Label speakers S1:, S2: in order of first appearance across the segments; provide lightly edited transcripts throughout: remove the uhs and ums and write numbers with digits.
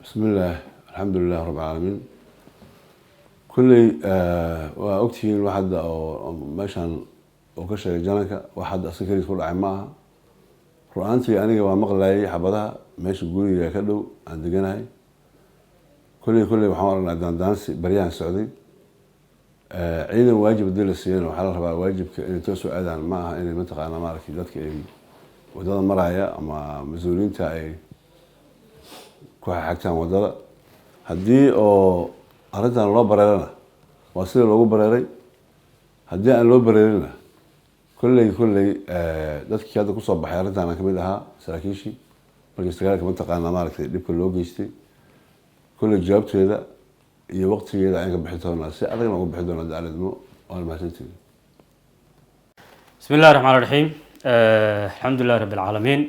S1: بسم الله الحمد لله رب العالمين. كلي وأكتين واحد أو ماشان أو كشر جنكة واحد أسكري كل عماها رؤانتي أنا ومغلاي حبضها ماشي يقولي يا كدو عند جناي كلي محاورنا دانس بريان السعودي عيدا واجب الدول السيان وحلال ربع واجب إن توسع أذان معها إن المنطقة أنا مالك ذاتك ودada maraya ama mas'uuliyiinta ay ku xigtaan wadada hadii oo arintan loo bareerana waa sida loogu bareeray hadii aan loo bareerina kulley dadkii hadda ku soo baxay arintan kamid ahaa saraakiishii markii istagaalka mantaqaana maaragtay dhibka loo geystay kulley jawaabteeda iyo waqtigeeda ayaan ka bixi doonaa si adagna uga bixi doonaa daaladmo oo mahadsantihiin.
S2: بسم الله الرحمن الرحيم. الحمد لله رب العالمين،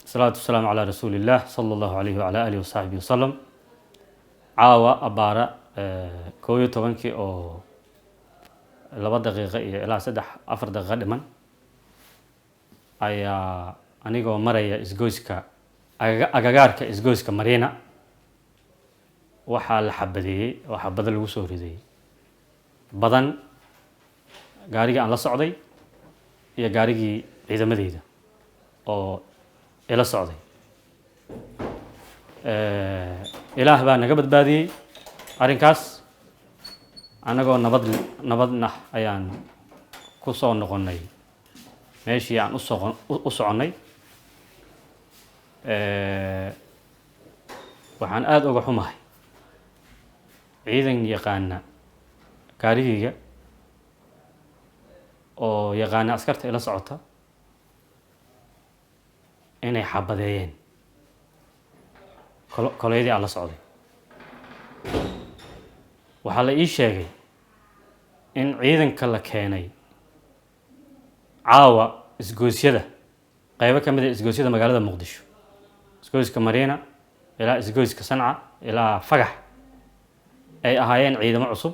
S2: الصلاة والسلام على رسول الله صلى الله عليه وعلى آله وصحبه وسلم. عاوة أبارة كويو طبانكي أو لبا دقيقة إلى أفر دقيقة دمان أيا أنيقو مريا إسغويسكا أغاغاركا إسغويسكا مرينا waxaa la xabadeeyay oo xabada lagu soo riday badan gaariga aan la socday iyo gaarigii ciidamadeyda oo ila socday ilaah baa naga badbaadiyay arrinkaas anagoo nabadna ayaan ku soo noqonay meeshii aan u soconay waxaan aada uga xumahay ciidan yaqaana gaarigayga oo yaqaana askarta ila socota inay xabadeeyeen koleydii aan la socday. waxaa la ii sheegay in ciidanka la keenay caawa isgoosyada qaybo ka mid ah isgoosyada magaalada muqdisho, isgooyska mariina ilaa isgooyska sanca ilaa fagax ay ahaayeen ciidamo cusub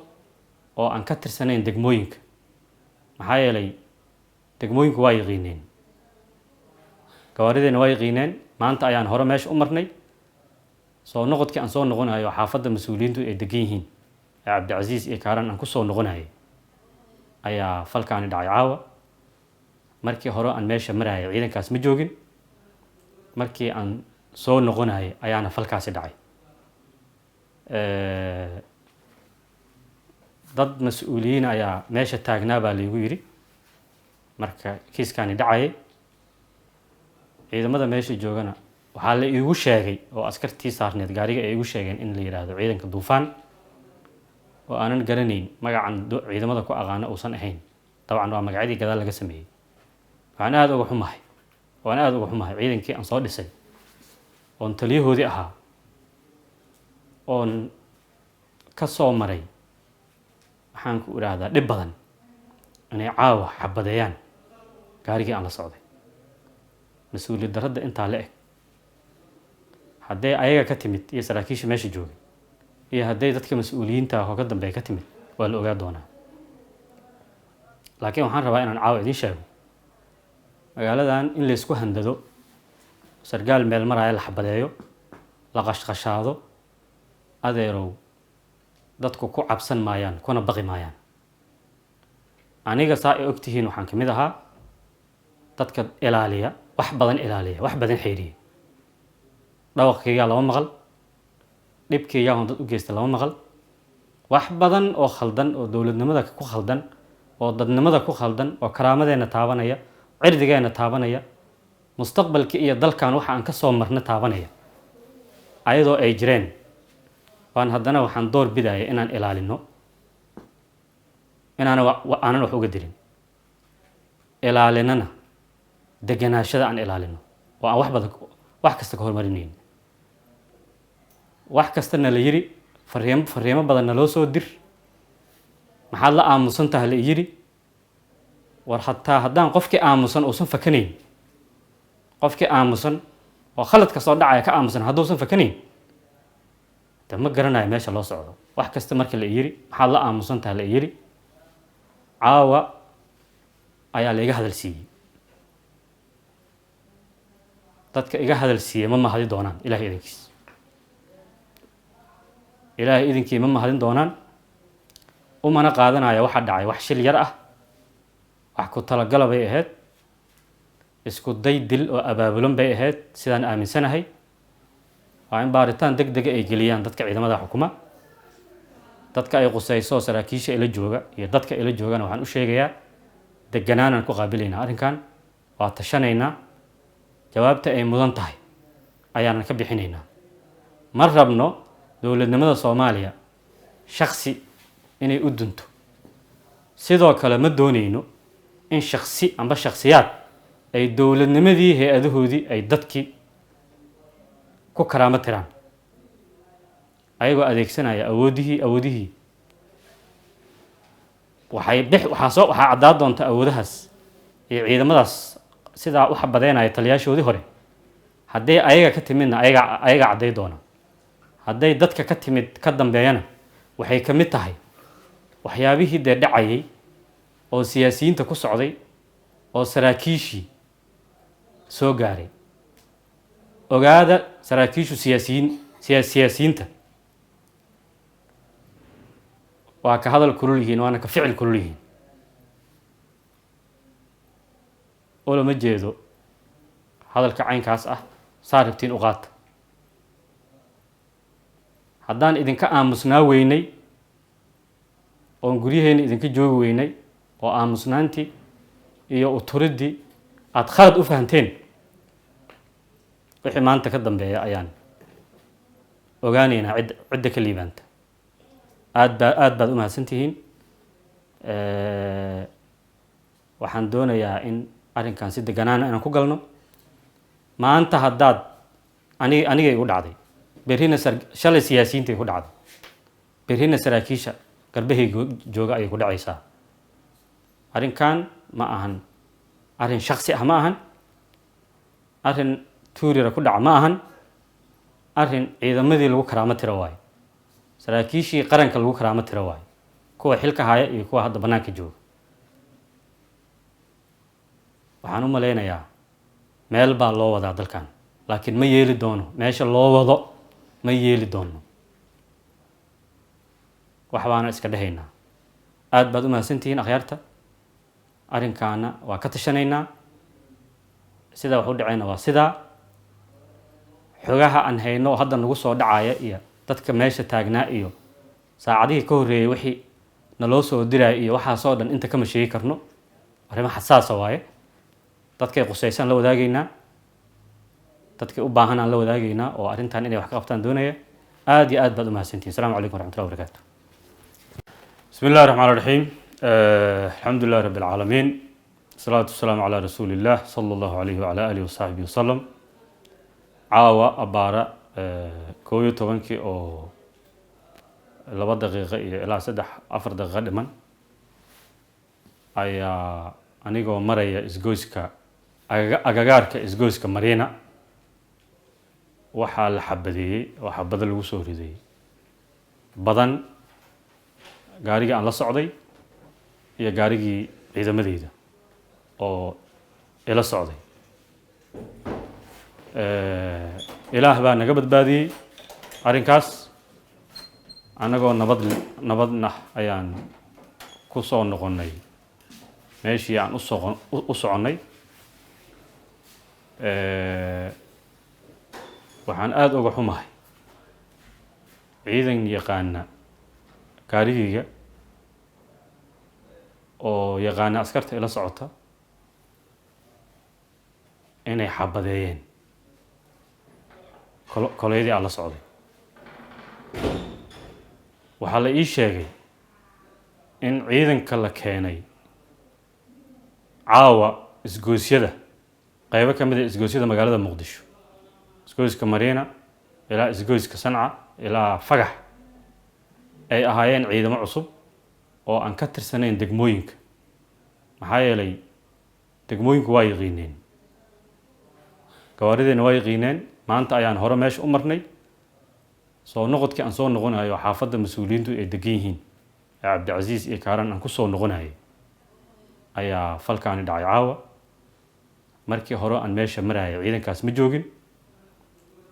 S2: oo aan ka tirsanayn degmooyinka. maxaa yeelay degmooyinku waa yaqiineen, gawaarideena waa yaqiineen. maanta ayaan hore meesha u marnay soo noqodkii aan soo noqonayo xaafadda mas-uuliyiintu ay degan yihiin ee cabdicasiis iyo kaaran aan ku soo noqonayay ayaa falkaani dhacay caawa. markii hore aan meesha marayay ciidankaas ma joogin, markii aan soo noqonayay ayaana falkaasi dhacay. dad mas-uuliyiin ayaa meesha taagnaa baa laygu yidhi marka kiiskaani dhacayay. ciidamada meesha joogana waxaa la iigu sheegay oo askartii saarneed gaariga ay igu sheegeen in la yidhaahdo ciidanka duufaan oo aanan garanayn magacan ciidamada ku aqaana uusan ahayn. dabcan waa magacyadii gadaal laga sameeyey. waxaan aada uga xumahay ciidankii aan soo dhisay oon taliyahoodii ahaa oon ka soo maray waxaan ku idhaahdaa dhib badan inay caawa xabadeeyaan gaarigii aan la socday. mas-uuliyad darradda intaa la eg hadday ayaga ka timid iyo saraakiisha meesha joogay iyo hadday dadka mas-uuliyiinta ah oo ka dambeeya ka timid waa la ogaa doonaa. laakiin waxaan rabaa inaan caawa idiin sheego magaaladan in laysku handado, sargaal meel maraya la xabadeeyo, la qashqashaado, adeerow dadku ku cabsan maayaan kuna baqi maayaan. aniga saa ay ogtihiin waxaan ka mid ahaa dadka ilaaliya, wax badan ilaaliya, wax badan xeeriya. dhawaqkaygaa lama maqal, dhibkaygaa on dad u geysta lama maqal. wax badan oo khaldan oo dowladnimada ku khaldan oo dadnimada ku khaldan oo karaamadeena taabanaya, cirdigeena taabanaya, mustaqbalka iyo dalkan waxa aan ka soo marna taabanaya ayadoo ay jireen waan haddana waxaan door bidaya inaan ilaalino, aanan wax uga dirin, ilaalinana deganaashada aan ilaalino oo aan wax kasta ka hormarinayn. wax kastana la yiri fariimo badanna loo soo dir, maxaad la aamusan tahay la yiri. war hataa haddaan qofkii aamusan uusan fakanayn, qofkii aamusan oo khaladka soo dhacaya ka aamusan hadduusan fakanayn de ma garanayo meesha loo socdo. wax kasta marka la yiri maxaad la aamusan tahay la yiri. caawa ayaa la iga hadal siiyey. dadka iga hadal siiyey ma mahadi doonaan ilahay idankiis. ilaahay idinkii ma mahadin doonaan umana qaadanaya waxa dhacay wax shil yar ah wax ku talagala bay ahayd isku day dil oo abaabulan bay ahayd sidaan aaminsanahay waa in baaritaan degdega ay geliyaan dadka ciidamada xukuma dadka ay qusayso saraakiisha ila jooga iyo dadka ila joogana waxaan u sheegayaa deganaanan ku qaabilaynaa arrinkan waa tashanaynaa jawaabta ay mudan tahay ayaanan ka bixinaynaa ma rabno dowladnimada Soomaaliya shakhsi inay u dunto sidoo kale ma doonayno in shakhsi amba shakhsiyaad ay dowladnimadii hay-adahoodii ay dadkii ku karaamo tiraan ayagoo adeegsanaya awoodihii waxaa caddaa doonta awoodahaas iyo ciidamadaas sidaa u xabadeynaya taliyaashoodii hore hadday ayaga ka timidna ayaga cadday doona hadday dadka ka timid ka dambeeyana waxay ka mid tahay waxyaabihii dee dhacayay oo siyaasiyiinta ku socday oo saraakiishii soo gaaray ogaada saraakiishu siyaasiyiinta waa ka hadal kulul yihiin waana ka ficil kulul yihiin oo lama jeedo hadalka caynkaas ah saa rabtiin u qaata haddaan idinka aamusnaa weynay oon guryaheena idinka joogi weynay oo aamusnaantii iyo uturidii aad khalad u fahanteen wixii maanta ka dambeeya ayaan ogaanaynaa cidda ka liibaanta aad baad u mahadsantihiin waxaan doonayaa in arrinkan si deganaana inaan ku galno maanta haddaad aniga igu dhacday berrina shalay siyaasiyiinta ku dhacday berrina saraakiisha garbahayga jooga ayay ku dhacaysaa arrinkan ma ahan arrin shakhsi ah ma ahan arrin tuurira ku dhaca ma ahan arrin ciidamadii lagu karaamo tiro waayo saraakiishii qaranka lagu karaamo tiro waayo kuwa xilka haya iyo kuwa hadda bannaanka jooga waxaan u malaynayaa meel baa loo wadaa dalkan laakiin ma yeeli doono meesha loo wado ma yeeli doono wax baana iska dhahaynaa aad baad u mahadsantihiin akhyaarta arrinkaana waa ka tashanaynaa sidaa wax u dhacayna waa sidaa xogaha aan hayno oo hadda nagu soo dhacaya iyo dadka meesha taagnaa iyo saacadihii ka horreeyay wixii naloo soo diraya iyo waxaasoo dhan inta kama sheegi karno arrimo xasaasa waaye dadkay qusaysan la wadaagaynaa dadkay u baahan aan la wadaagaynaa oo arrintan inay wax ka qabtaan doonaya aad iyo aad baad u mahadsantihiin asalaamu calaykum waraxmatullahi wabarakaatu bismi illahi raxmaan raxiim alxamdu lillahi rabbi alcaalamiin wasalaatu wasalaamu calaa rasuuli illah sala allahu calayhi wacala aalihi wasaxbihi wasalam caawa abbaara 11 oo 2 daqiiqo iyo ilaa 4 daqiiqo dhiman ayaa anigoo maraya isgoyska agagaarka isgoyska Mariina waxaa la xabadeeyey oo xabada lagu soo riday badan gaarigii aan la socday iyo gaarigii ciidamadeyda oo ila socday ilaah baa naga badbaadiyey arrinkaas anagoo nabadna ayaan ku soo noqonnay meeshii aan u soconnay waxaan aada uga xumahay ciidan yaqaana gaarigayga oo yaqaana askarta ila socota inay xabadeeyeen koleydii aan la socday waxaa la ii sheegay in ciidanka la keenay caawa isgoosyada qaybo ka mid ah isgoosyada magaalada Muqdisho isgooyska Mariina ilaa isgooyska Sanca ilaa Fagax ay ahaayeen ciidamo cusub oo aan ka tirsanayn degmooyinka maxaa yeelay degmooyinku waa yaqiineen gawaarideena waa yaqiineen maanta ayaan hore meesha u marnay soo noqodkii aan soo noqonayo xaafadda mas'uuliyiintu ay degan yihiin Cabdicasiis iyo Kaaran aan ku soo noqonayo ayaa falkaani dhacay caawa markii hore aan meesha marayay ciidankaas ma joogin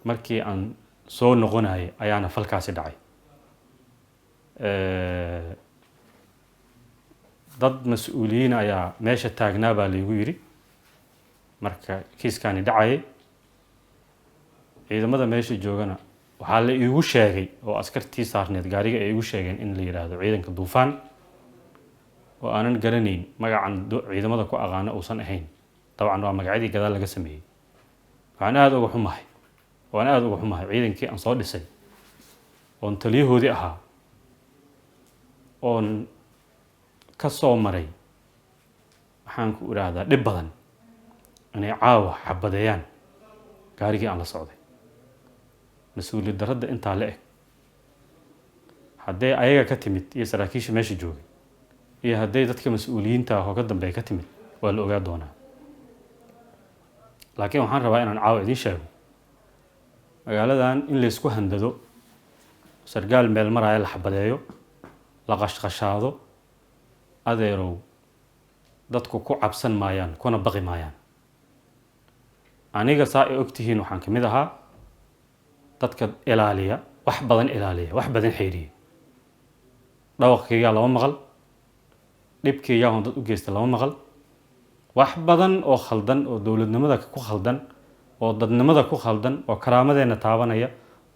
S2: markii aan soo noqonayo ayaana falkaasi dhacay dad mas-uuliyiin ayaa meesha taagnaa baa laygu yidhi marka kiiskani dhacayay ciidamada meesha joogana waxaa la iigu sheegay oo askartii saarneed gaariga ay igu sheegeen in la yidhaahdo ciidanka duufaan oo aanan garanayn magacan ciidamada ku aqaano uusan ahayn dabcan waa magacyadii gadaal laga sameeyey waan aad uga xumahay ciidankii aan soo dhisay oon taliyahoodii ahaa oon ka soo maray waxaan ku idhaahdaa dhib badan inay caawa xabadeeyaan gaarigii aan la socday mas-uuliyad darradda intaa la eg hadday ayaga ka timid iyo saraakiisha meesha joogay iyo hadday dadka mas-uuliyiinta ah oo ka dambeeya ka timid waa la ogaa doonaa laakiin waxaan rabaa inaan caawa idiin sheego magaaladan in laysku handado sargaal meel maraya la xabadeeyo la qashqashaado adeerow dadku ku cabsan maayaan kuna baqi maayaan aniga saa ay ogtihiin waxaan ka mid ahaa dadka ilaaliya wax badan xeeriya dhawaqkaygaa lama maqal dhibkaygaa hoon dad u geysta lama maqal wax badan oo khaldan oo dowladnimada ku khaldan oo dadnimada ku khaldan oo karaamadeenna taabanaya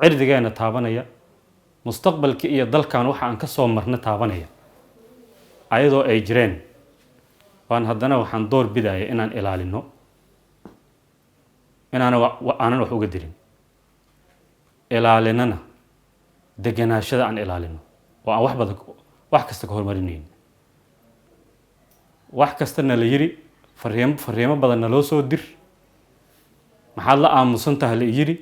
S2: cirdigeenna taabanaya mustaqbalkii iyo dalkan waxa aan ka soo marna taabanaya ayadoo ay jireen waan haddana waxaan door bidaya inaan ilaalino aanan wax uga dirin ilaalinana deganaashada aan ilaalino oo aan wax kasta ka hormarinayn wax kastana la yiri fariimo badan naloo soo dir maxaad la aamusan tahay la yiri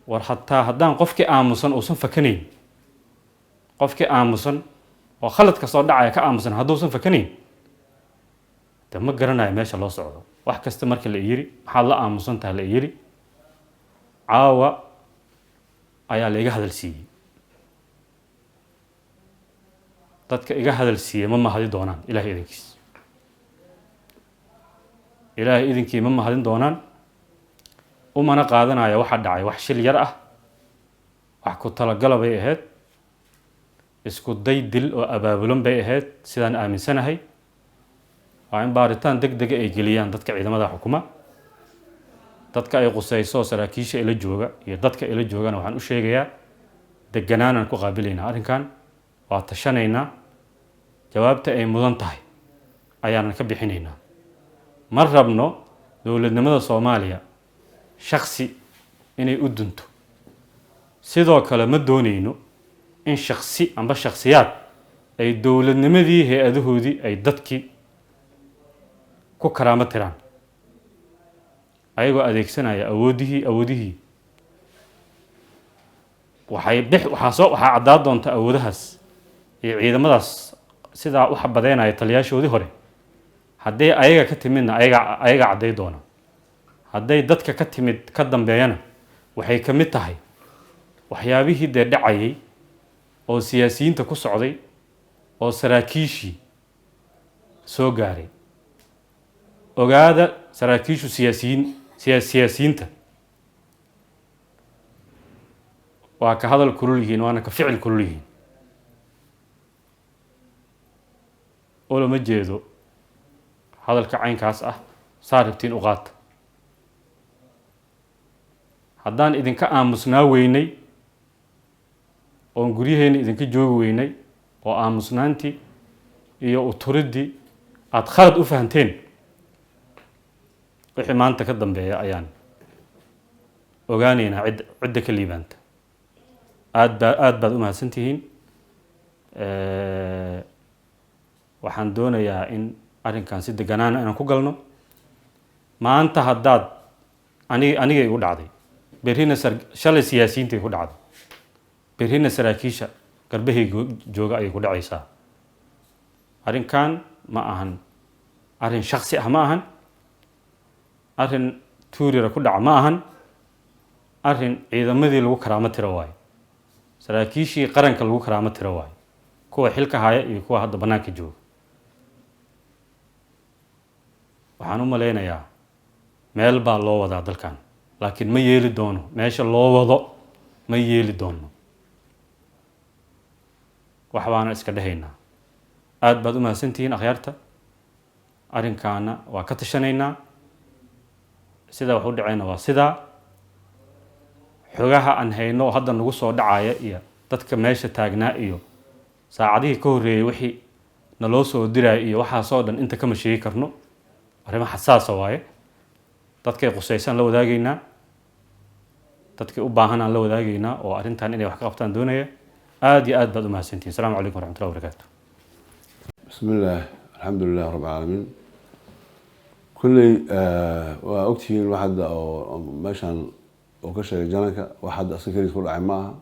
S2: war hataa haddaan qofkii aamusan uusan fakanayn qofkii aamusan oo khaladka soo dhacaya ka aamusan hadduusan fakanayn de ma garanayo meesha loo socdo wax kasta marka la yiri maxaad la aamusan tahay la yiri caawa ayaa la iga hadal siiyey dadka iga hadal siiyey ma mahadi doonaan ilaahay idinkiis ilaahay idinkii ma mahadin doonaan umana qaadanaya waxa dhacay wax shil yar ah wax ku talagala bay ahayd isku day dil oo abaabulan bay ahayd sidaan aaminsanahay waa in baaritaan degdega ay geliyaan dadka ciidamada xukuma dadka ay qusayso saraakiisha ila jooga iyo dadka ila joogana waxaan u sheegayaa deganaanan ku qaabilaynaa arrinkan waa tashanaynaa jawaabta ay mudan tahay ayaanan ka bixinaynaa ma rabno dowladnimada Soomaaliya shakhsi inay u dunto sidoo kale ma doonayno in shakhsi amba shakhsiyaad ay dowladnimadii hay-adahoodii ay dadkii ku karaamo tiraan ayagoo adeegsanaya awoodihii waxaa caddaa doonta awoodahaas iyo ciidamadaas sidaa u xabadeynaya taliyaashoodii hore hadday ayaga ka timidna ayaga cadday doona hadday dadka ka timid ka dambeeyana waxay ka mid tahay waxyaabihii dee dhacayay oo siyaasiyiinta ku socday oo saraakiishii soo gaaray ogaada saraakiishu siyaasiyiinta waa ka hadal kulul yihiin waana ka ficil kulul yihiin oo lama jeedo hadalka caynkaas ah saa rabtiin u qaata haddaan idinka aamusnaa weynay oon guryaheena idinka joogi weynay oo aamusnaantii iyo uturiddii aada khalad u fahanteen wixii maanta ka dambeeya ayaan ogaanaynaa cidda ka liibaanta aad baad u mahadsantihiin waxaan doonayaa in arrinkan si deganaana inaan ku galno maanta haddaad aniga igu dhacday berrina shalay siyaasiyiinta igu dhacday berrina saraakiisha garbahayga jooga ayay ku dhacaysaa arrinkan ma ahan arrin shaksi ah ma ahan arrin tuurira ku dhaca ma ahan arrin ciidamadii lagu karaamo tiro waayo saraakiishii qaranka lagu karaamo tiro waayo kuwa xilka haya iyo kuwa hadda bannaanka jooga waxaan u malaynayaa meel baa loo wadaa dalkan laakiin ma yeeli doono meesha loo wado ma yeeli doono waxbaana iska dhahaynaa. aad baad u mahadsantihiin akhyaarta. arrinkaana waa ka tashanaynaa. sida wax u dhacayna waa sidaa. xogaha aan hayno oo hadda nagu soo dhacaya iyo dadka meesha taagnaa iyo saacadihii ka horreeyay wixii naloo soo diraya iyo waxaasoo dhan inta kama sheegi karno. arrimo xasaasa waaye. dadkay qusaysan la wadaagaynaa. dadkay u baahan aan la wadaagaynaa oo arrintan inay wax ka qabtaan doonaya. aad iyo aad baad u mahadsantihiin. asalaamu calaykum waraxmatullahi wabarakaatu.
S1: بسم الله الحمد لله رب العالمين. كلي وأكتين واحد أو ماشان أو كشر جنكة واحد أصلا كريس كل عماها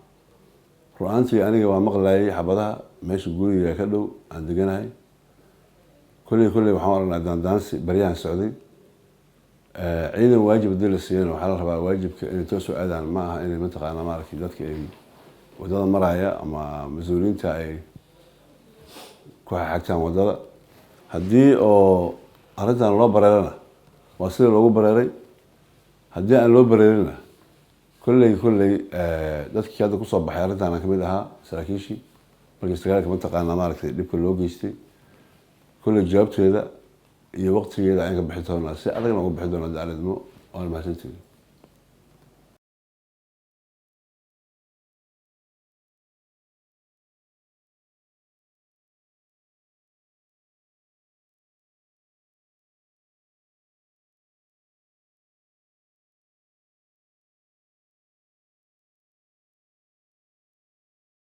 S1: رؤانتي أنا جوا مغلاي حبضها ماشي يقولي يا كدو عند جناي كل محاور عندنا دانس بريان السعودي عيد واجب الدول السيان وحلال بقى واجب إن توسع أذان معها إن المنطقة أنا ما أعرف ذاتك وده مرايا أما مسؤولين تاعي كوحة حاجتان ودada haddii oo arrintan loo bareerana waa sida loogu bareeray haddii aan loo bareerina kolley dadkii hadda kusoo baxay arrintan aan kamid ahaa saraakiishii markii sagaalka mataqaana maaragtay dhibka loo geystay kolley jawaabteeda iyo waqtigeeda ayaan ka bixi doonaa si adagna uga bixi doonaa dacladnimo waan mahadsantihiin